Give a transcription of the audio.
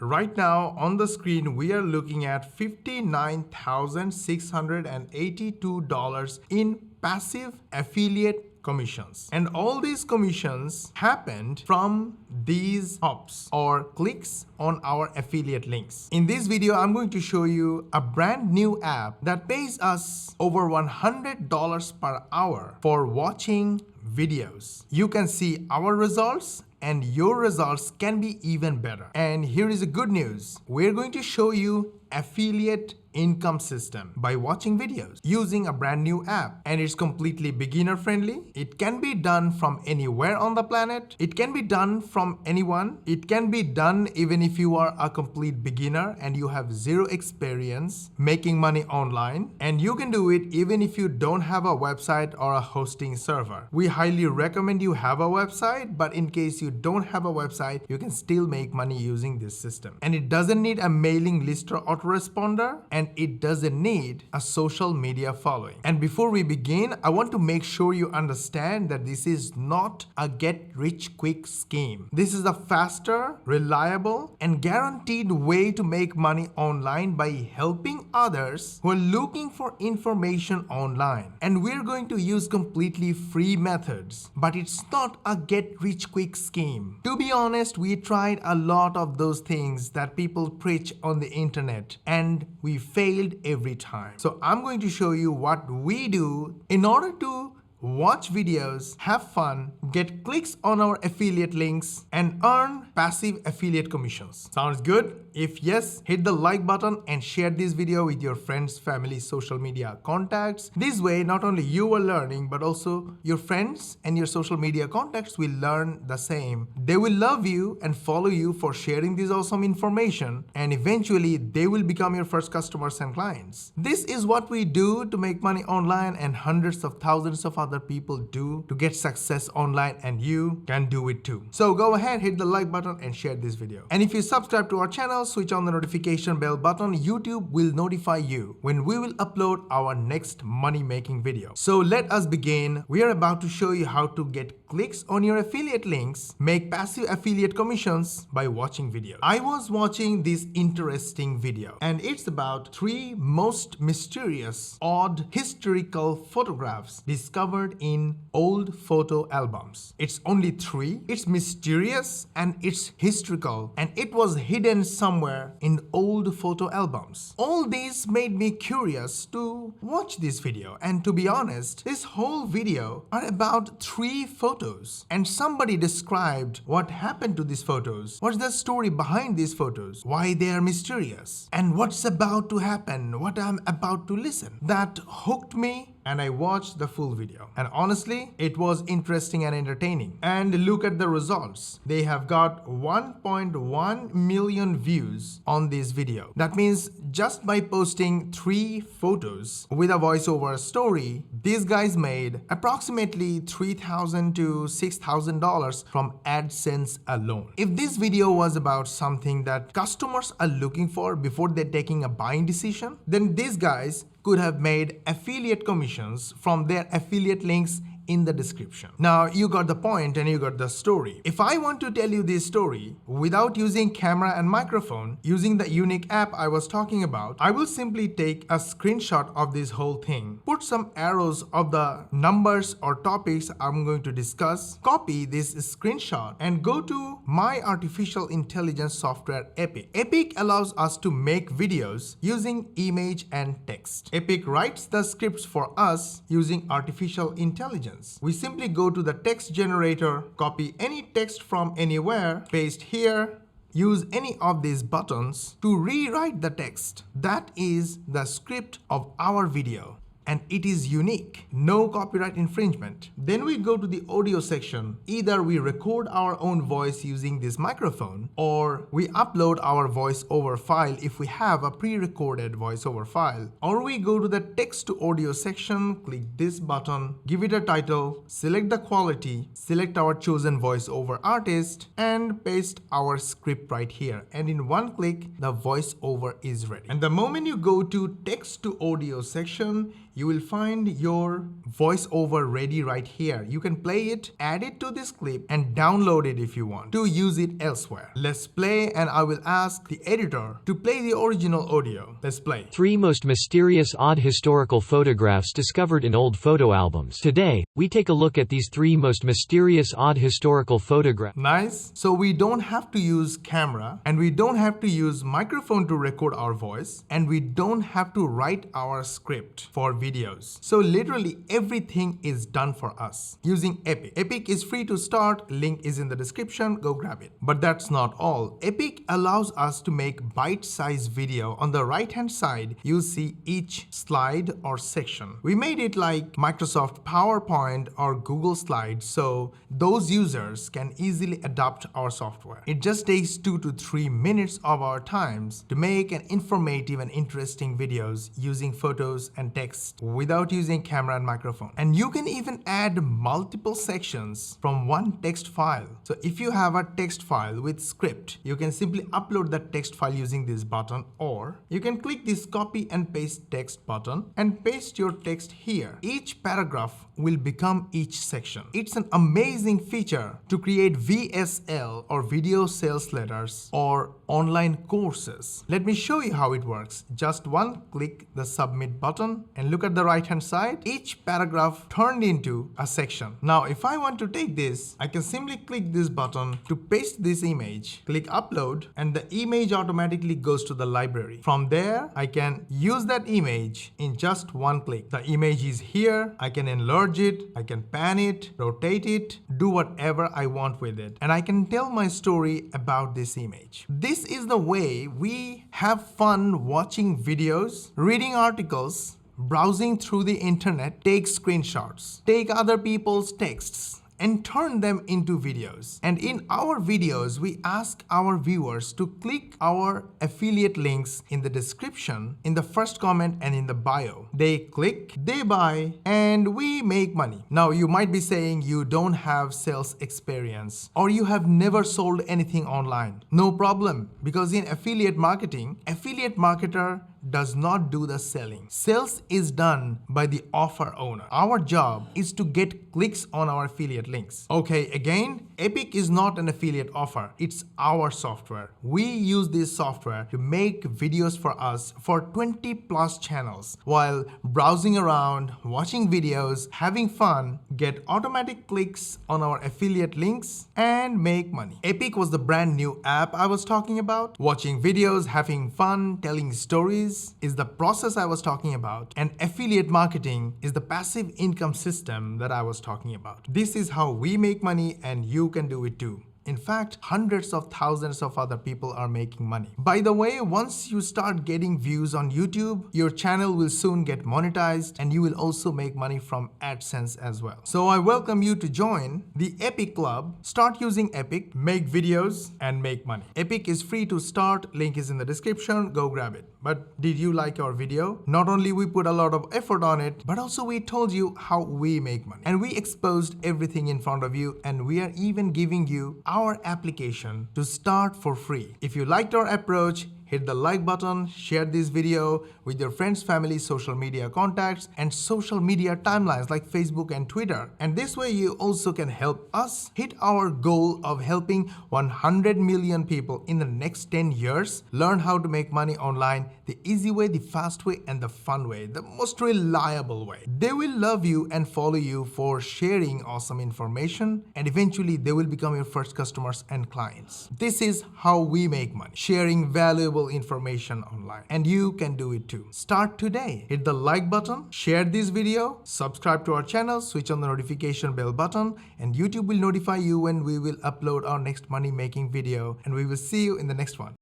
Right now on the screen, we are looking at $59,682 in passive affiliate commissions. And all these commissions happened from these hops or clicks on our affiliate links. In this video, I'm going to show you a brand new app that pays us over $100 per hour for watching videos. You can see our results and your results can be even better. And here is the good news. We're going to show you affiliate income system by watching videos using a brand new app, and it's completely beginner friendly. It can be done from anywhere on the planet. It can be done from anyone. It can be done even if you are a complete beginner and you have zero experience making money online, and you can do it even if you don't have a website or a hosting server. We highly recommend you have a website, but in case you don't have a website, you can still make money using this system. And it doesn't need a mailing list or autoresponder, and it doesn't need a social media following. And before we begin, I want to make sure you understand that this is not a get-rich-quick scheme. This is a faster, reliable, and guaranteed way to make money online by helping others who are looking for information online. And we're going to use completely free methods, but it's not a get-rich-quick scheme. To be honest, we tried a lot of those things that people preach on the internet, and we failed every time. So I'm going to show you what we do in order to watch videos, have fun, get clicks on our affiliate links, and earn passive affiliate commissions. Sounds good? If yes, hit the like button and share this video with your friends, family, social media contacts. This way, not only you are learning, but also your friends and your social media contacts will learn the same. They will love you and follow you for sharing this awesome information, and eventually they will become your first customers and clients. This is what we do to make money online, and hundreds of thousands of other people do to get success online, and you can do it too. So go ahead, hit the like button and share this video. And if you subscribe to our channel, switch on the notification bell button. YouTube will notify you when we will upload our next money making video. So let us begin. We are about to show you how to get clicks on your affiliate links, make passive affiliate commissions by watching videos. I was watching this interesting video, and it's about 3 most mysterious, odd, historical photographs discovered in old photo albums. It's only 3. It's mysterious and it's historical, and it was hidden somewhere in old photo albums. All these made me curious to watch this video, and to be honest, this whole video are about 3 photos, and somebody described what happened to these photos, what's the story behind these photos, why they are mysterious, and what's about to happen, what I'm about to listen. That hooked me, and I watched the full video. And honestly, it was interesting and entertaining. And look at the results. They have got 1.1 million views on this video. That means just by posting 3 photos with a voiceover story, these guys made approximately $3,000 to $6,000 from AdSense alone. If this video was about something that customers are looking for before they're taking a buying decision, then these guys could have made affiliate commissions from their affiliate links in the description. Now you got the point and you got the story. If I want to tell you this story without using camera and microphone, using the unique app I was talking about, I will simply take a screenshot of this whole thing, put some arrows of the numbers or topics I'm going to discuss, copy this screenshot, and go to my artificial intelligence software Epic. Epic allows us to make videos using image and text. Epic writes the scripts for us using artificial intelligence. We simply go to the text generator, copy any text from anywhere, paste here, use any of these buttons to rewrite the text. That is the script of our video, and it is unique, no copyright infringement. Then we go to the audio section. Either we record our own voice using this microphone, or we upload our voiceover file if we have a pre-recorded voiceover file, or we go to the text to audio section, click this button, give it a title, select the quality, select our chosen voiceover artist, and paste our script right here. And in one click, the voiceover is ready. And the moment you go to text to audio section, you will find your voiceover ready right here. You can play it, add it to this clip, and download it if you want to use it elsewhere. Let's play, and I will ask the editor to play the original audio. Let's play. 3 most mysterious odd historical photographs discovered in old photo albums. Today, we take a look at these 3 most mysterious odd historical photographs. Nice. So we don't have to use camera, and we don't have to use microphone to record our voice, and we don't have to write our script for videos. So literally everything is done for us using Epic. Epic is free to start. Link is in the description. Go grab it. But that's not all. Epic allows us to make bite-sized video. On the right-hand side, you'll see each slide or section. We made it like Microsoft PowerPoint or Google Slides, so those users can easily adopt our software. It just takes 2 to 3 minutes of our times to make an informative and interesting videos using photos and text without using camera and microphone. And you can even add multiple sections from one text file. So if you have a text file with script, you can simply upload that text file using this button, or you can click this copy and paste text button and paste your text here. Each paragraph will become each section. It's an amazing feature to create VSL or video sales letters or online courses. Let me show you how it works. Just one click the submit button and look at the right hand side. Each paragraph turned into a section. Now if I want to take this, I can simply click this button to paste this image, click upload, and the image automatically goes to the library. From there, I can use that image in just one click. The image is here. I can enlarge it, I can pan it, rotate it, do whatever I want with it, and I can tell my story about this image. This is the way we have fun watching videos, reading articles, browsing through the internet, take screenshots, take other people's texts, and turn them into videos. And in our videos, we ask our viewers to click our affiliate links in the description, in the first comment, and in the bio. They click, they buy, and we make money. Now you might be saying you don't have sales experience or you have never sold anything online. No problem, because in affiliate marketing, affiliate marketer does not do the selling. Sales is done by the offer owner. Our job is to get clicks on our affiliate links. Okay, again, Epic is not an affiliate offer. It's our software. We use this software to make videos for us for 20 plus channels while browsing around, watching videos, having fun, get automatic clicks on our affiliate links, and make money. Epic was the brand new app I was talking about. Watching videos, having fun, telling stories is the process I was talking about, and affiliate marketing is the passive income system that I was talking about. This is how we make money, and you can do it too. In fact, hundreds of thousands of other people are making money. By the way, once you start getting views on YouTube, your channel will soon get monetized, and you will also make money from AdSense as well. So I welcome you to join the Epic Club. Start using Epic, make videos, and make money. Epic is free to start. Link is in the description. Go grab it. But did you like our video? Not only we put a lot of effort on it, but also we told you how we make money. And we exposed everything in front of you, and we are even giving you our application to start for free. If you liked our approach, hit the like button, share this video with your friends, family, social media contacts, and social media timelines like Facebook and Twitter. And this way you also can help us hit our goal of helping 100 million people in the next 10 years learn how to make money online the easy way, the fast way, and the fun way, the most reliable way. They will love you and follow you for sharing awesome information, and eventually they will become your first customers and clients. This is how we make money, sharing valuable information online, and you can do it too. Start today. Hit the like button, share this video, subscribe to our channel, switch on the notification bell button, and YouTube will notify you when we will upload our next money making video, and we will see you in the next one.